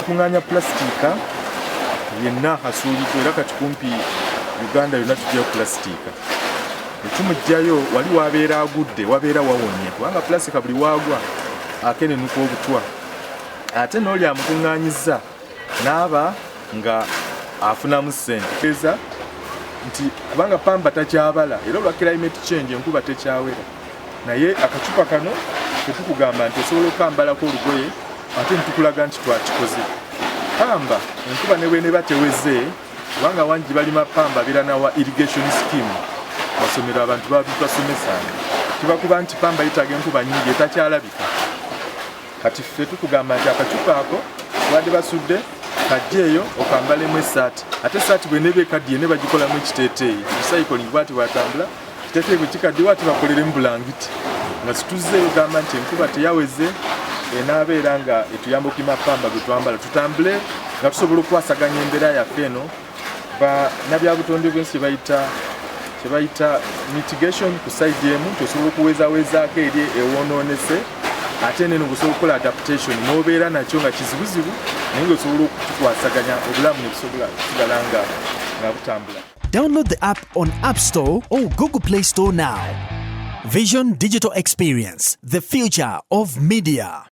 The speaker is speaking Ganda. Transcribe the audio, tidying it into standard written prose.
tukuŋŋaanya pulasitiika yenna asuulidde era kati kumpi Uganda yonna tujjayo pulasitiika. Etumugjayo wali wabeera agudde wabeera wawonye kubanga pulasitiika buli waagwa akenenuka obutwa. Ate n'oli amukuŋŋaanyizza n'aba nga afunamu ssente nti kubanga pamba takyabala era olwa climate change enkuba tekyawera, naye akacupa kano tetukugamba nti osobola okambalako olugoye ate netukulaga nti twakikoze. Pamba enkuba ne bw'eneba teweze kubanga wangi balima pamba birana wa irrigation scheme masomero abantu babasomesanga kibakuba nti pamba yetaaga enkuba nyingi etakyalabika. Kati ffe tukugamba nti akacupa ako wadde basudde kajjeeyo okambalemu essaati, ate essaati bw'eneba ekaddiye ne bagikolamu ekiteeteeyi recycling bwati bwatambula ekiteeteeyi bwe kikaddiye bwati bakoleremu bulangiti nga situzzeeyo gamba nti enkuba teyaweze enaabeera nga etuyamba okima pamba gwe twambala tutambule nga tusobola okukwasaganya embeera yaffe eno. Bannabyabutonde bw'ensi kye bayita mitigation ku side emu tosobola okuwezaweezaako eri ewonoonese ate neno gusobola okukola adaptation n'obeera nakyo nga kizibuzibu naye ng'osobola okutukwasaganya obulamu ne busobola kusigala nga butambula. Download the app on App Store or Google Play Store now. Vision Digital Experience, the future of media.